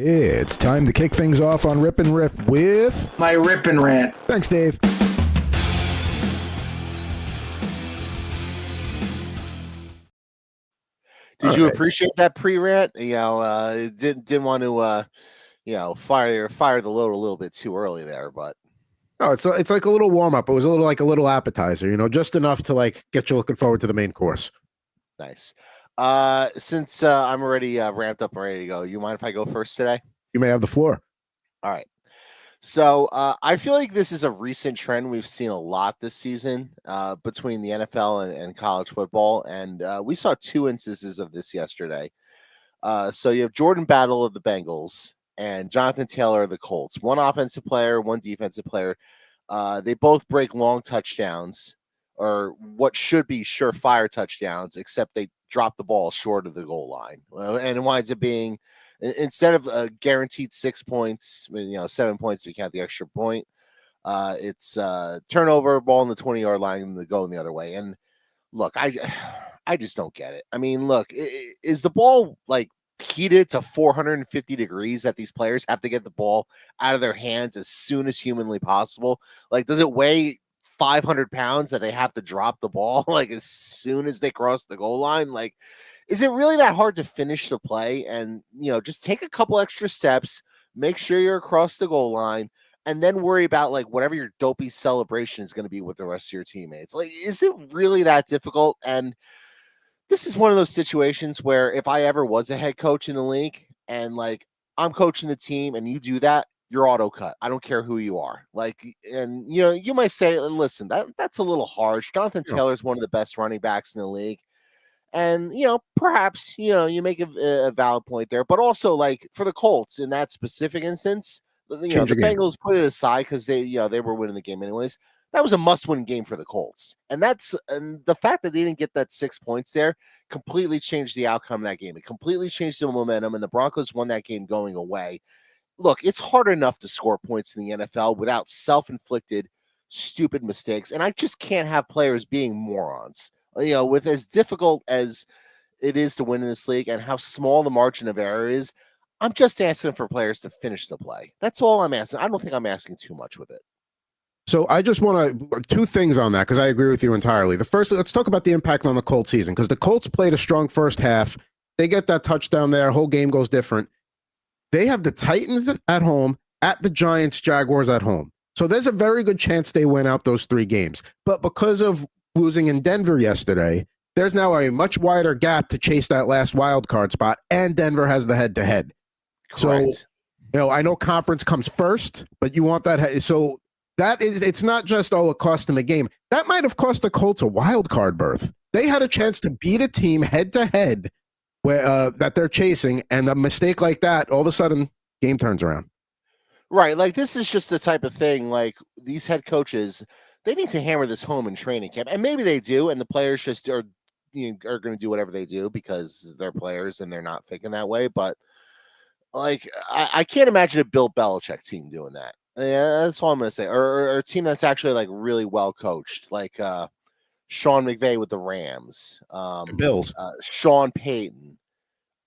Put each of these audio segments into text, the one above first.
It's time to kick things off on Rip and Riff with my Rip N Rant. Thanks, Dave. Did you appreciate that pre-rant? Didn't want to fire the load a little bit too early there, but no, it's like a little warm up. It was like a little appetizer, just enough to like get you looking forward to the main course. Nice. Since I'm already ramped up and ready to go, you mind if I go first today? You may have the floor. All right. So I feel like this is a recent trend we've seen a lot this season between the NFL and college football, and we saw two instances of this yesterday. So you have Jordan Battle of the Bengals and Jonathan Taylor of the Colts. One offensive player, one defensive player. They both break long touchdowns, or what should be surefire touchdowns, except they drop the ball short of the goal line. And it winds up being, instead of a guaranteed 6 points, 7 points if you count the extra point, it's turnover, ball in the 20-yard line, and going the other way. And look, I just don't get it. I mean, look, is the ball like heated to 450 degrees that these players have to get the ball out of their hands as soon as humanly possible? Like, does it weigh 500 pounds that they have to drop the ball like as soon as they cross the goal line? Like, is it really that hard to finish the play? And, just take a couple extra steps, make sure you're across the goal line, and then worry about like whatever your dopey celebration is going to be with the rest of your teammates. Like, is it really that difficult? And this is one of those situations where if I ever was a head coach in the league and like I'm coaching the team and you do that, you're auto cut. I don't care who you are. Like, and you might say, listen, that's a little harsh. Jonathan Taylor is one of the best running backs in the league. And, perhaps, you make a valid point there, but also like for the Colts in that specific instance, the Bengals put it aside because they were winning the game anyways. That was a must-win game for the Colts. And the fact that they didn't get that 6 points there completely changed the outcome of that game. It completely changed the momentum, and the Broncos won that game going away. Look, it's hard enough to score points in the NFL without self-inflicted, stupid mistakes. And I just can't have players being morons. With as difficult as it is to win in this league and how small the margin of error is, I'm just asking for players to finish the play. That's all I'm asking. I don't think I'm asking too much with it. So I just want to two things on that because I agree with you entirely. The first, let's talk about the impact on the Colts season because the Colts played a strong first half. They get that touchdown there. Whole game goes different. They have the Titans at home, at the Giants, Jaguars at home. So there's a very good chance they win out those 3 games. But because of losing in Denver yesterday, there's now a much wider gap to chase that last wild card spot, and Denver has the head-to-head. Correct. So, I know conference comes first, but you want that. So it's not just, it cost them a game. That might have cost the Colts a wild card berth. They had a chance to beat a team head-to-head where that they're chasing, and a mistake like that, all of a sudden, game turns around. Right. Like, this is just the type of thing, like, these head coaches, they need to hammer this home in training camp. And maybe they do, and the players just are going to do whatever they do because they're players and they're not thinking that way. But, like, I can't imagine a Bill Belichick team doing that. Yeah, that's all I'm going to say. Or a team that's actually, like, really well coached, like Sean McVay with the Rams. The Bills. Sean Payton.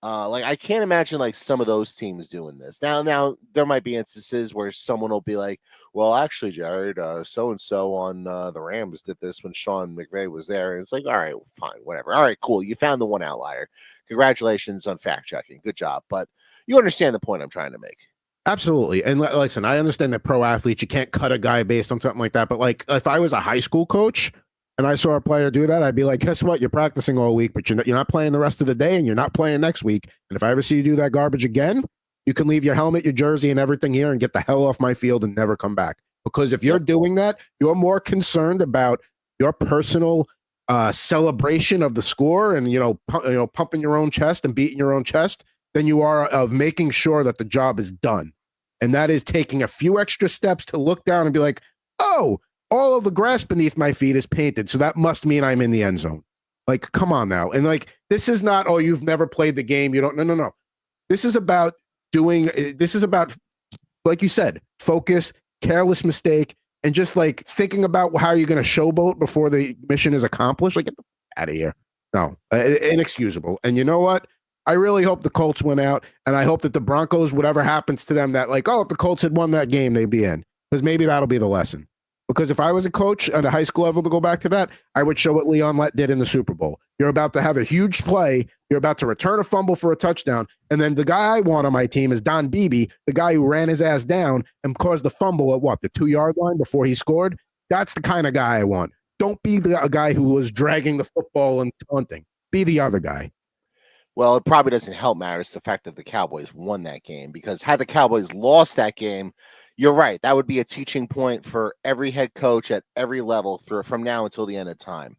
Like, I can't imagine like some of those teams doing this. Now there might be instances where someone will be like, well, actually, Jared, so-and-so on the Rams did this when Sean McVay was there. And it's like, all right, fine, whatever. All right, cool. You found the one outlier. Congratulations on fact checking. Good job. But you understand the point I'm trying to make. Absolutely. And listen, I understand that pro athletes, you can't cut a guy based on something like that. But like, if I was a high school coach and I saw a player do that, I'd be like, guess what? You're practicing all week, but you're not playing the rest of the day, and you're not playing next week. And if I ever see you do that garbage again, you can leave your helmet, your jersey, and everything here and get the hell off my field and never come back. Because if you're doing that, you're more concerned about your personal celebration of the score and, pumping your own chest and beating your own chest than you are of making sure that the job is done. And that is taking a few extra steps to look down and be like, oh, all of the grass beneath my feet is painted, so that must mean I'm in the end zone. Like, come on now. And like, this is not, oh, you've never played the game. You don't, no. This is about, like you said, focus, careless mistake, and just like thinking about how you're going to showboat before the mission is accomplished. Like, get the out of here. No, inexcusable. And you know what? I really hope the Colts win out, and I hope that the Broncos, whatever happens to them, that like, oh, if the Colts had won that game, they'd be in. Because maybe that'll be the lesson. Because if I was a coach at a high school level to go back to that, I would show what Leon Lett did in the Super Bowl. You're about to have a huge play. You're about to return a fumble for a touchdown. And then the guy I want on my team is Don Beebe, the guy who ran his ass down and caused the fumble at what, the 2-yard line before he scored? That's the kind of guy I want. Don't be the guy who was dragging the football and taunting. Be the other guy. Well, it probably doesn't help matters the fact that the Cowboys won that game, because had the Cowboys lost that game, you're right, that would be a teaching point for every head coach at every level from now until the end of time.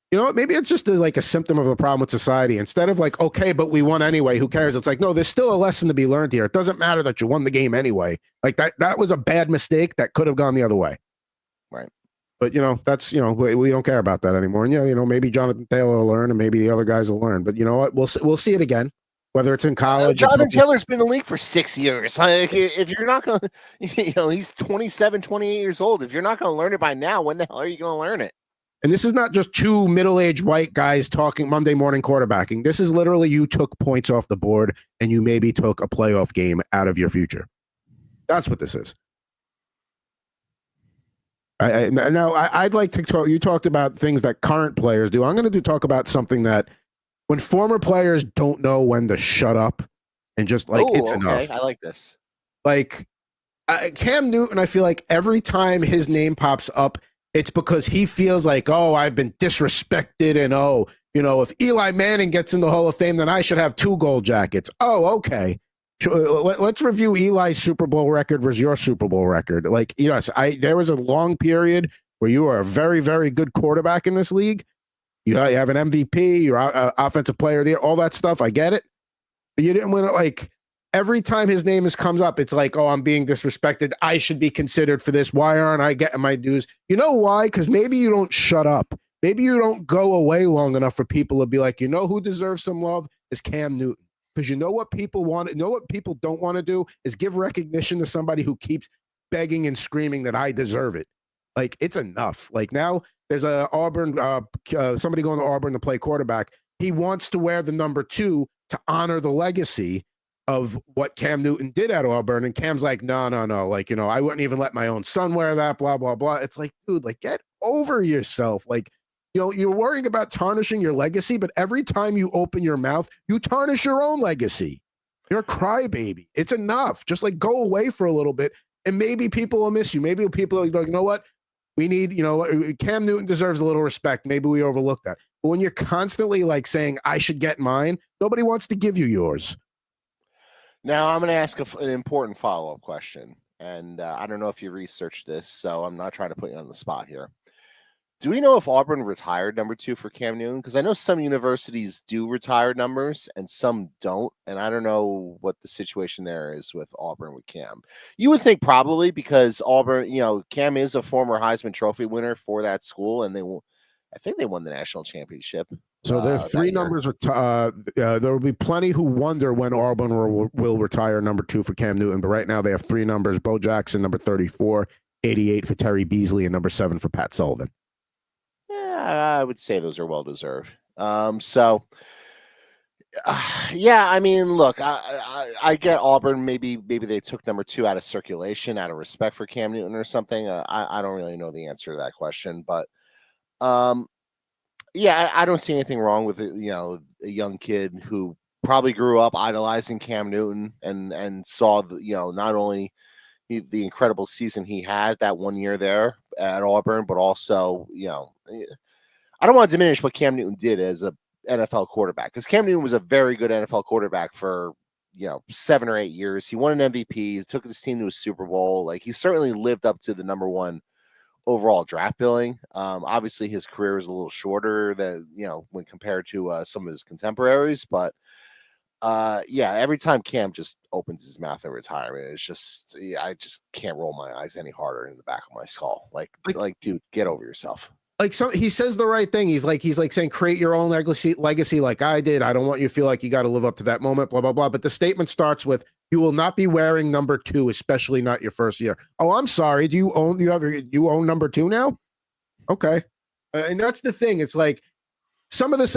You know what? Maybe it's just like a symptom of a problem with society. Instead of like, okay, but we won anyway, who cares? It's like, no, there's still a lesson to be learned here. It doesn't matter that you won the game anyway. Like that was a bad mistake that could have gone the other way. Right. But, that's, we don't care about that anymore. And, maybe Jonathan Taylor will learn and maybe the other guys will learn. But you know what? We'll see it again, whether it's in college. Jonathan Taylor's been in the league for 6 years. Like, if you're not going to, he's 27, 28 years old. If you're not going to learn it by now, when the hell are you going to learn it? And this is not just two middle-aged white guys talking Monday morning quarterbacking. This is literally you took points off the board and you maybe took a playoff game out of your future. That's what this is. I'd like to talk. You talked about things that current players do. I'm going to talk about something that when former players don't know when to shut up and just like, it's enough. I like this. Like Cam Newton, I feel like every time his name pops up, it's because he feels like, oh, I've been disrespected. And, if Eli Manning gets in the Hall of Fame, then I should have 2 gold jackets. Oh, okay. Let's review Eli's Super Bowl record versus your Super Bowl record. Like, there was a long period where you were a very, very good quarterback in this league. You have an MVP, you're offensive player of the year, all that stuff. I get it. But you didn't win it. Like, every time his name comes up, it's like, oh, I'm being disrespected. I should be considered for this. Why aren't I getting my dues? You know why? Because maybe you don't shut up. Maybe you don't go away long enough for people to be like, who deserves some love is Cam Newton. Because you know what people want, what people don't want to do is give recognition to somebody who keeps begging and screaming that I deserve it. Like, it's enough. Like, now there's a Auburn, somebody going to Auburn to play quarterback. He wants to wear the number 2 to honor the legacy of what Cam Newton did at Auburn. And Cam's like, no. Like, I wouldn't even let my own son wear that, blah, blah, blah. It's like, dude, like, get over yourself. Like, you're worrying about tarnishing your legacy, but every time you open your mouth, you tarnish your own legacy. You're a crybaby. It's enough. Just like go away for a little bit, and maybe people will miss you. Maybe people are like, you know what? We need, Cam Newton deserves a little respect. Maybe we overlook that. But when you're constantly like saying, I should get mine, nobody wants to give you yours. Now, I'm going to ask an important follow-up question. And I don't know if you researched this, so I'm not trying to put you on the spot here. Do we know if Auburn retired number 2 for Cam Newton? Because I know some universities do retire numbers and some don't. And I don't know what the situation there is with Auburn with Cam. You would think probably because Auburn, Cam is a former Heisman Trophy winner for that school. And I think they won the national championship. So there are 3 numbers. There will be plenty who wonder when Auburn will retire number 2 for Cam Newton. But right now they have 3 numbers. Bo Jackson, number 34, 88 for Terry Beasley, and number 7 for Pat Sullivan. I would say those are well deserved. Yeah, I mean, look, I get Auburn. Maybe they took number 2 out of circulation, out of respect for Cam Newton or something. I don't really know the answer to that question, but yeah, I don't see anything wrong with it. A young kid who probably grew up idolizing Cam Newton and saw not only the incredible season he had that 1 year there at Auburn, but also I don't want to diminish what Cam Newton did as a NFL quarterback, because Cam Newton was a very good NFL quarterback for 7 or 8 years. He won an MVP. He took his team to a Super Bowl. Like, he certainly lived up to the number 1 overall draft billing. Obviously, his career is a little shorter than when compared to some of his contemporaries. But yeah, every time Cam just opens his mouth in retirement, it's just I just can't roll my eyes any harder in the back of my skull. Like dude, get over yourself. Like, so he says the right thing. He's like saying, create your own legacy like I did. I don't want you to feel like you got to live up to that moment, blah, blah, blah. But the statement starts with, you will not be wearing number 2, especially not your first year. Oh, I'm sorry. Do you own number 2 now? Okay. And that's the thing. It's like, some of this,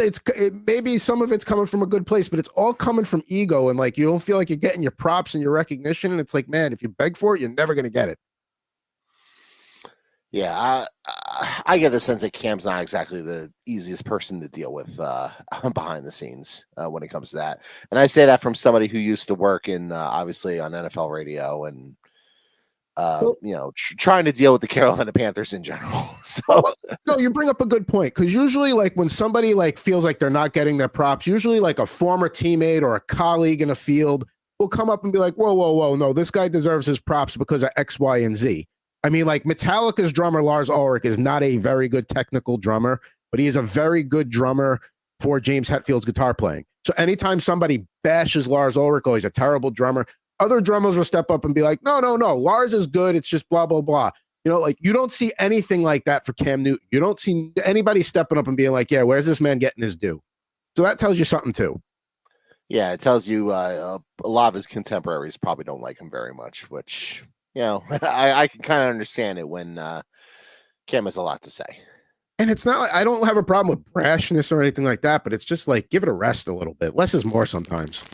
maybe some of it's coming from a good place, but it's all coming from ego. And like, you don't feel like you're getting your props and your recognition. And it's like, man, if you beg for it, you're never going to get it. Yeah, I get the sense that Cam's not exactly the easiest person to deal with behind the scenes when it comes to that. And I say that from somebody who used to work in obviously on NFL radio and trying to deal with the Carolina Panthers in general. So no, you bring up a good point, because usually like when somebody like feels like they're not getting their props, usually like a former teammate or a colleague in a field will come up and be like, whoa, no, this guy deserves his props because of X, Y, and Z. I mean, like Metallica's drummer Lars Ulrich is not a very good technical drummer, but he is a very good drummer for James Hetfield's guitar playing. So anytime somebody bashes Lars Ulrich, oh, he's a terrible drummer, other drummers will step up and be like, no, Lars is good. It's just blah, blah, blah. You know, like you don't see anything like that for Cam Newton. You don't see anybody stepping up and being like, yeah, where's this man getting his due? So that tells you something too. Yeah, it tells you a lot of his contemporaries probably don't like him very much, which, I can kind of understand it when Cam has a lot to say. And it's not like I don't have a problem with brashness or anything like that, but it's just like give it a rest a little bit. Less is more sometimes.